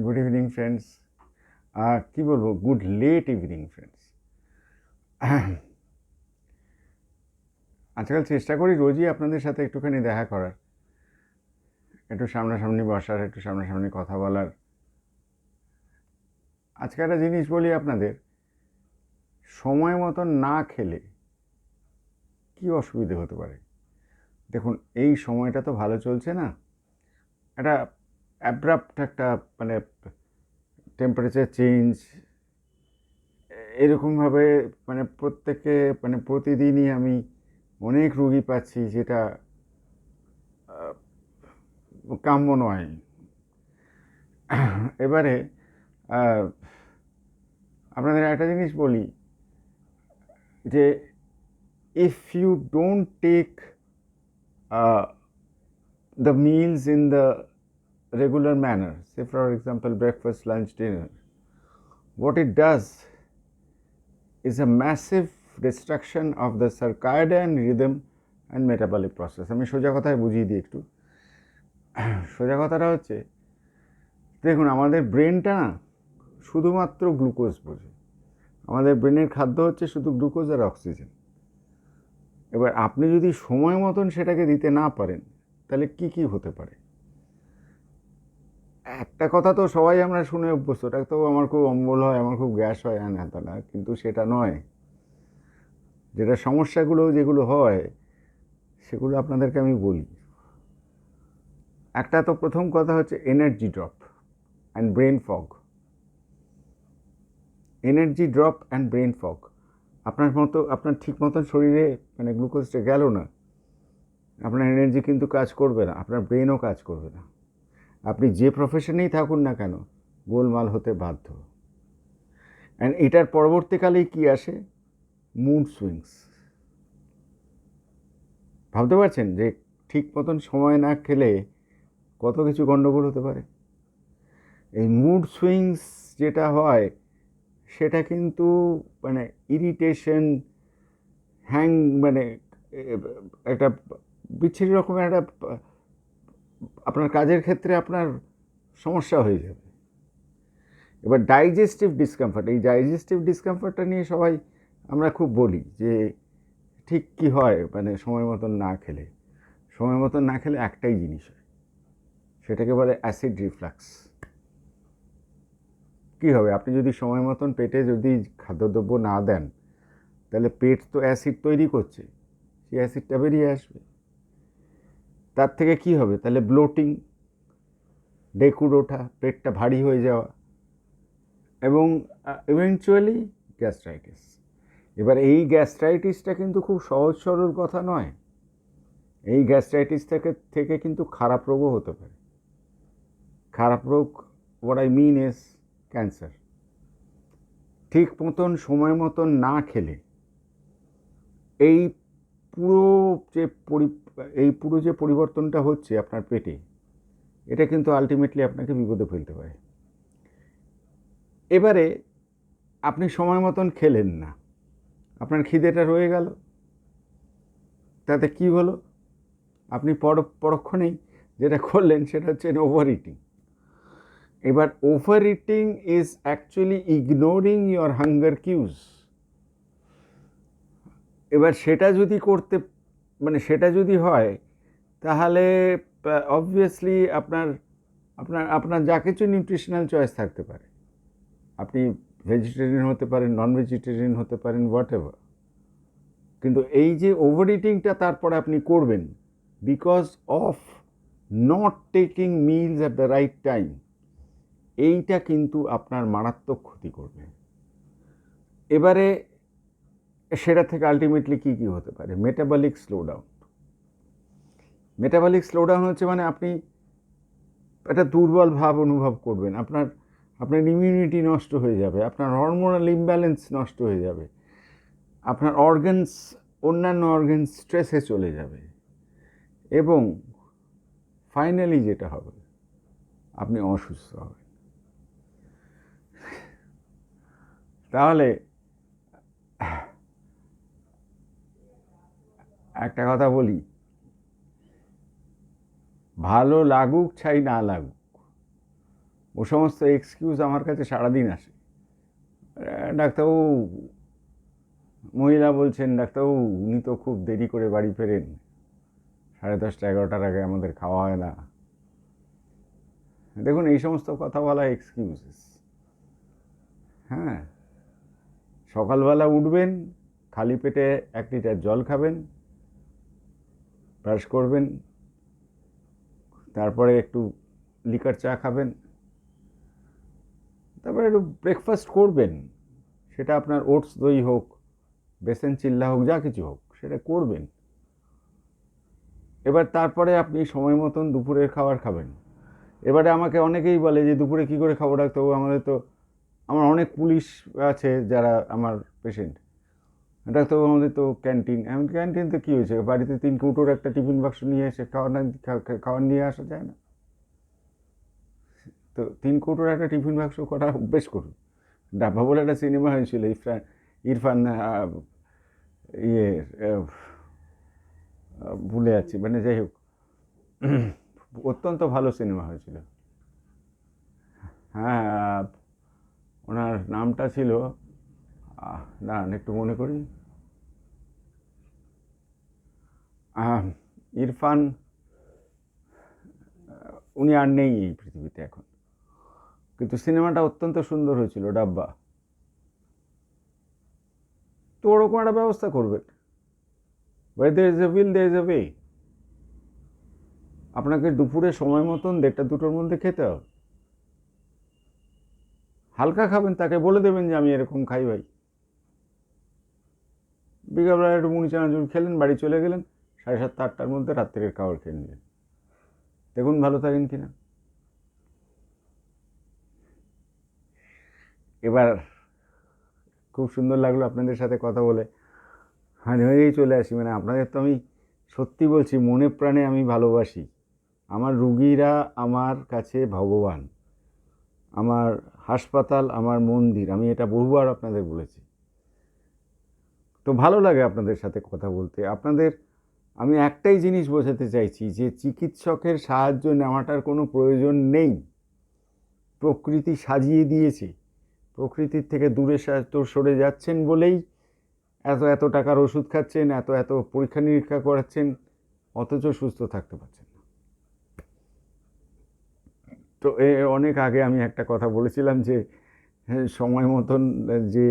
Good evening friends. কী বলবো, good late evening friends. আজকাল চেষ্টা করি রোজই আপনাদের সাথে একটুখানি দেখা করার, একটু সামনাসামনি বসার, একটু সামনাসামনি কথা বলার। আজকে একটা জিনিস বলি আপনাদের, সময় মতন না খেলে কী অসুবিধে হতে পারে। দেখুন, এই সময়টা তো ভালো চলছে না, একটা অ্যাব্রাপ্ট একটা মানে টেম্পারেচার চেঞ্জ, এরকমভাবে প্রত্যেকে প্রতিদিনই আমি অনেক রুগী পাচ্ছি, যেটা কাম্য নয়। এবারে আপনাদের একটা জিনিস বলি যে if you don't take the meals in the regular manner, say for example breakfast, lunch, dinner, what it does is a massive destruction of the circadian rhythm and metabolic process. আমি সোজা কথায় বুঝিয়ে দিই একটু। সোজা কথাটা হচ্ছে, দেখুন আমাদের ব্রেনটা না শুধুমাত্র গ্লুকোজ বোঝে। আমাদের ব্রেনের খাদ্য হচ্ছে শুধু গ্লুকোজ আর অক্সিজেন। এবার আপনি যদি সময় মতন সেটাকে দিতে না পারেন, তাহলে কি কি হতে পারে। একটা কথা তো সবাই আমরা শুনে অভ্যস্ত, ওটা তো আমার খুব অম্বল হয়, আমার খুব গ্যাস হয়, হ্যাঁ তা না, কিন্তু সেটা নয়। যেটা সমস্যাগুলো যেগুলো হয় সেগুলো আপনাদেরকে আমি বলি। একটা তো প্রথম কথা হচ্ছে energy drop and brain fog. Energy drop and brain fog, আপনার ঠিক মতন শরীরে গ্লুকোজটা গেল না, আপনার এনার্জি কিন্তু কাজ করবে না, আপনার ব্রেনও কাজ করবে না। আপনি যে প্রফেশনেই থাকুন না কেন, গোলমাল হতে বাধ্য। অ্যান্ড এটার পরবর্তীকালেই কি আসে? Mood swings. ভাবতে পারছেন যে ঠিক মতন সময় না খেলে কত কিছু গণ্ডগোল হতে পারে। এই মুড সুইংস যেটা হয় সেটা কিন্তু ইরিটেশন, হ্যাং, একটা বিচ্ছিরি রকমের একটা আপনার কাজের ক্ষেত্রে আপনার সমস্যা হয়ে যাবে। এবার ডাইজেস্টিভ ডিসকমফর্ট, এই ডাইজেস্টিভ ডিসকমফর্টটা নিয়ে সবাই আমরা খুব বলি যে ঠিক কি হয় সময় মতন না খেলে। সময় মতন না খেলে একটাই জিনিস হয়, সেটাকে বলে অ্যাসিড রিফ্লাক্স। কী হবে, আপনি যদি সময় মতন পেটে যদি খাদ্যদ্রব্য না দেন, তাহলে পেট তো অ্যাসিড তৈরি করছে, সেই অ্যাসিডটা বেরিয়ে আসবে। তার থেকে কি হবে, তাহলে ব্লোটিং, ডেকুর ওঠা, পেটটা ভারী হয়ে যাওয়া, এবং ইভেনচুয়ালি গ্যাস্ট্রাইটিস। এবার এই গ্যাস্ট্রাইটিসটা কিন্তু খুব সহজ সরল কথা নয়। এই গ্যাস্ট্রাইটিস থেকে কিন্তু খারাপ রোগও হতে পারে। খারাপ রোগ, what I mean is cancer. ঠিক মতন সময় মতন না খেলে এই পুরো যে পরিবর্তনটা হচ্ছে আপনার পেটে, এটা কিন্তু আলটিমেটলি আপনাকে বিপদে ফেলতে পারে। এবারে আপনি সময় মতন খেলেন না, আপনার খিদেটা রয়ে গেল, তাতে কি হলো? আপনি পরক্ষণেই যেটা করলেন সেটা হচ্ছে ওভার ইটিং। এবার overeating is actually ignoring your hunger cues. এবার সেটা যদি সেটা যদি হয়, তাহলে অবভিয়াসলি আপনার আপনার আপনার যা কিছু নিউট্রিশনাল চয়েস থাকতে পারে, আপনি ভেজিটেরিয়ান হতে পারেন, নন ভেজিটেরিয়ান হতে পারেন, হোয়াট এভার, কিন্তু এই যে ওভার ইটিংটা তারপরে আপনি করবেন because of not taking meals at the right time, এইটা কিন্তু আপনার মারাত্মক ক্ষতি করবে। এবারে সেটা থেকে আলটিমেটলি কী কী হতে পারে? Metabolic slowdown. মেটাবলিক স্লোডাউন হচ্ছে আপনি একটা দুর্বল ভাব অনুভব করবেন, আপনার ইমিউনিটি নষ্ট হয়ে যাবে, আপনার হরমোনাল ইমব্যালেন্স নষ্ট হয়ে যাবে, আপনার অর্গানস, অন্যান্য অর্গানস স্ট্রেসে চলে যাবে, এবং ফাইনালি যেটা হবে, আপনি অসুস্থ হবেন। তাহলে একটা কথা বলি, ভালো লাগুক চাই না লাগুক, ও সমস্ত এক্সকিউজ আমার কাছে সারাদিন আসে। ডাক্তারবাবু, মহিলা বলছেন, ডাক্তারবাবু উনি তো খুব দেরি করে বাড়ি ফেরেন, 10:30 11টার আগে আমাদের খাওয়া হয় না। দেখুন, এই সমস্ত কথা বলা এক্সকিউজেস। হ্যাঁ, সকালবেলা উঠবেন, খালি পেটে 1 লিটার জল খাবেন, ব্রাশ করবেন, তারপরে একটু লিকার চা খাবেন, তারপরে একটু ব্রেকফাস্ট করবেন। সেটা আপনার ওটস দই হোক, বেসন চিল্লা হোক, যা কিছু হোক, সেটা করবেন। এবার তারপরে আপনি সময় মতন দুপুরের খাবার খাবেন। এবারে আমাকে অনেকেই বলে যে দুপুরে কী করে খাবো ডাক্তারবাবু, আমার অনেক পুলিশ আছে যারা আমার পেশেন্ট, ডাক্তারবাবু আমাদের তো ক্যান্টিন। এমন ক্যান্টিন তো কী হয়েছে, বাড়িতে 3 কৌটোর একটা টিফিন বাক্স নিয়ে এসে খাওয়ার নিয়ে আসা যায় না? তো 3 কৌটোর একটা টিফিন বাক্স করা অভ্যেস করুন। ডাব্বা বলে একটা সিনেমা হয়েছিল, ইরফান ইয়ে ভুলে যাচ্ছি, মানে যাই হোক, অত্যন্ত ভালো সিনেমা হয়েছিল। হ্যাঁ, ওনার নামটা ছিল, দাঁড়ান একটু মনে করি, ইরফান, উনি আর নেই এই পৃথিবীতে এখন, কিন্তু সিনেমাটা অত্যন্ত সুন্দর হয়েছিল, ডাব্বা। তো ওরকম একটা ব্যবস্থা করবেন। where there is a will there is a way। আপনাকে দুপুরে সময় মতন 1:30 2টোর মধ্যে খেতে হবে। হালকা খাবেন, তাকে বলে দেবেন যে আমি এরকম খাই ভাই। বিকালবেলা একটু মুড়ি চানাচুর খেলেন, বাড়ি চলে গেলেন, 7:30 8টার মধ্যে রাত্রের খাবার খেয়ে নিলেন। দেখুন ভালো থাকেন কিনা। এবার খুব সুন্দর লাগলো আপনাদের সাথে কথা বলে, হানি হয়েই চলে আসি। মানে আপনাদের তো আমি সত্যি বলছি, মনে প্রাণে আমি ভালোবাসি। আমার রুগীরা আমার কাছে ভগবান, আমার হাসপাতাল আমার মন্দির, আমি এটা বহুবার আপনাদের বলেছি। তো ভালো লাগে আপনাদের সাথে কথা বলতে। আমি একটাই জিনিস বোঝাতে চাইছি, যে চিকিৎসকের সাহায্য নেওয়াটার কোনো প্রয়োজন নেই। প্রকৃতি সাজিয়ে দিয়েছে, প্রকৃতির থেকে দূরে সরে যাচ্ছেন বলেই এত এত টাকার ওষুধ খাচ্ছেন, এত এত পরীক্ষা নিরীক্ষা করাচ্ছেন, অথচ সুস্থ থাকতে পারছেন না। তো অনেক আগে আমি একটা কথা বলেছিলাম যে সময় মতন যে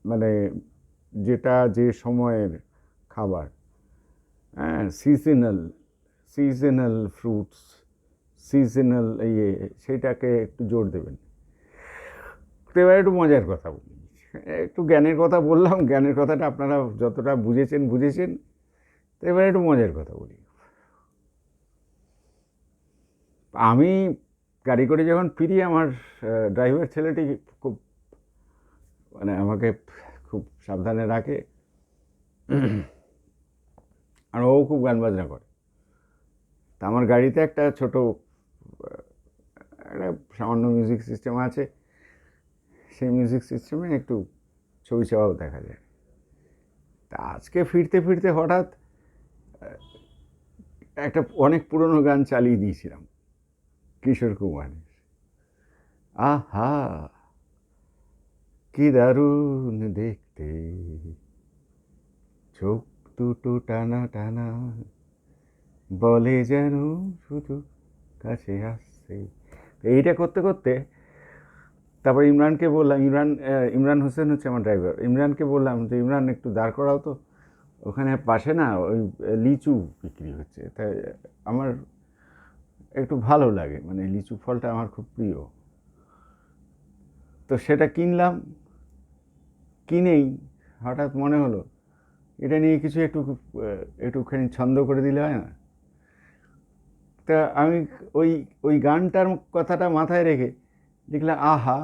মানে যে সময়ের খাবার, হ্যাঁ, সিজনাল ফ্রুটস, সিজনাল সেইটাকে একটু জোর দেবেন। তো এবার একটু মজার কথা বলি, একটু জ্ঞানের কথা বললাম, জ্ঞানের কথাটা আপনারা যতটা বুঝেছেন। তো এবার একটু মজার কথা বলি। আমি গাড়ি করে যখন ফিরি, আমার ড্রাইভার ছেলেটি খুব মানে আমাকে খুব সাবধানে রাখে, আর ও খুব গান বাজনা করে। তা আমার গাড়িতে একটা ছোট একটা সামান্য মিউজিক সিস্টেম আছে, সেই মিউজিক সিস্টেমে একটু ছবি ছাপাও দেখা যায়। তা আজকে ফিরতে ফিরতে হঠাৎ একটা অনেক পুরনো গান চালিয়ে দিয়েছিলাম, কিশোর কুমারের। আহা কি দারুণ দেখতে, চোখ দুটো টানা টানা, বলে যেন শুধু কাছে আসছে। এইটা করতে করতে তারপর ইমরানকে বললাম, ইমরান হোসেন হচ্ছে আমার ড্রাইভার, ইমরানকে বললাম যে ইমরান একটু দাঁড় করাও তো, ওখানে পাশে না ওই লিচু বিক্রি হচ্ছে, তাই আমার একটু ভালো লাগে, মানে লিচু ফলটা আমার খুব প্রিয়। তো সেটা কিনলাম, কিনেই হঠাৎ মনে হলো এটা নিয়ে কিছু একটুখানি ছন্দ করে দিলে হয় না। তা আমি ওই ওই গানটার কথাটা মাথায় রেখে লিখলাম, আহা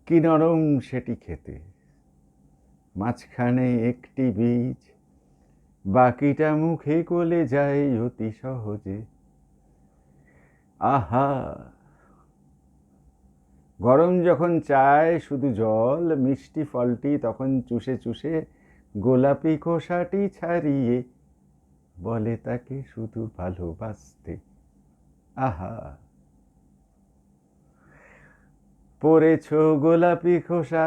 কি নরম সেটি খেতে, মাঝখানে একটি বীজ, বাকিটা মুখে গলে যায় অতি সহজে। আহা গরম যখন চায় শুধু জল, মিষ্টি ফলটি তখন চুষে চুষে গোলাপি খোসাটি ছাড়িয়ে বলে তাকে শুধু ভালোবাসতে। আহা, পড়েছ গোলাপি খোসা,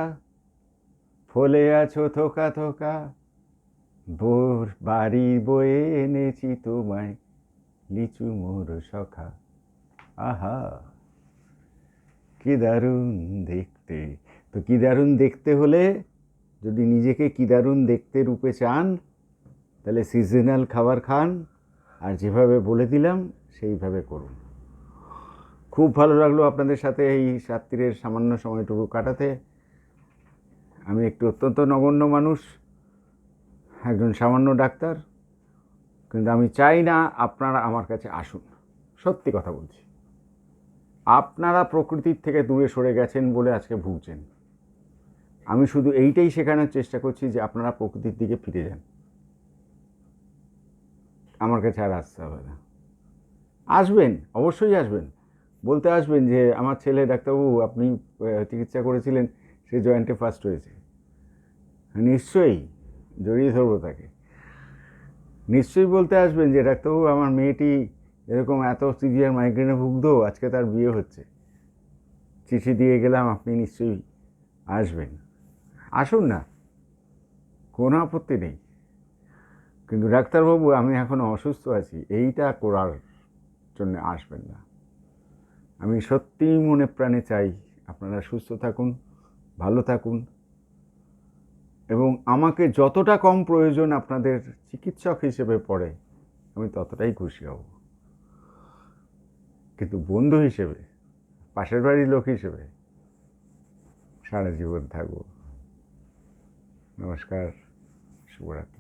ফলে আছো থোকা থোকা, বোর বাড়ি বয়ে এনেছি তোমায়, লিচু মোর সখা। আহা, কি দারুণ দেখতে। তো কি দারুণ দেখতে হলে, যদি নিজেকে কি দারুণ দেখতে রূপে চান, তাহলে সিজনাল খাবার খান, আর যেভাবে বলে দিলাম সেইভাবে করুন। খুব ভালো লাগলো আপনাদের সাথে এই রাত্রিরের সামান্য সময়টুকু কাটাতে। আমি একটু অত্যন্ত নগণ্য মানুষ, একজন সামান্য ডাক্তার, কিন্তু আমি চাই না আপনারা আমার কাছে আসুন। সত্যি কথা বলছি, আপনারা প্রকৃতির থেকে দূরে সরে গেছেন বলে আজকে ভুগছেন। আমি শুধু এইটাই শেখানোর চেষ্টা করছি যে আপনারা প্রকৃতির দিকে ফিরে যান। আমার কাছে আর আসতে হবে না। আসবেন, অবশ্যই আসবেন, বলতে আসবেন যে আমার ছেলে ডাক্তারবাবু আপনি চিকিৎসা করেছিলেন, সে জয়েন্টে ফার্স্ট হয়েছে। নিশ্চয়ই জড়িয়ে ধরবো তাকে। নিশ্চয়ই বলতে আসবেন যে ডাক্তারবাবু আমার মেয়েটি এরকম এত সিভিয়ার মাইগ্রেনে ভুগতো, আজকে তার বিয়ে হচ্ছে, চিঠি দিয়ে গেলাম, আপনি নিশ্চয়ই আসবেন। আসুন না, কোনো আপত্তি নেই। কিন্তু ডাক্তারবাবু আমি এখনও অসুস্থ আছি, এইটা করার জন্য আসবেন না। আমি সত্যিই মনে প্রাণে চাই আপনারা সুস্থ থাকুন, ভালো থাকুন, এবং আমাকে যতটা কম প্রয়োজন আপনাদের চিকিৎসক হিসেবে পড়ে আমি ততটাই খুশি হব। কিন্তু বন্ধু হিসেবে, পাশের বাড়ির লোক হিসেবে সারা জীবন থাকবো। নমস্কার, শুভরাত্রি।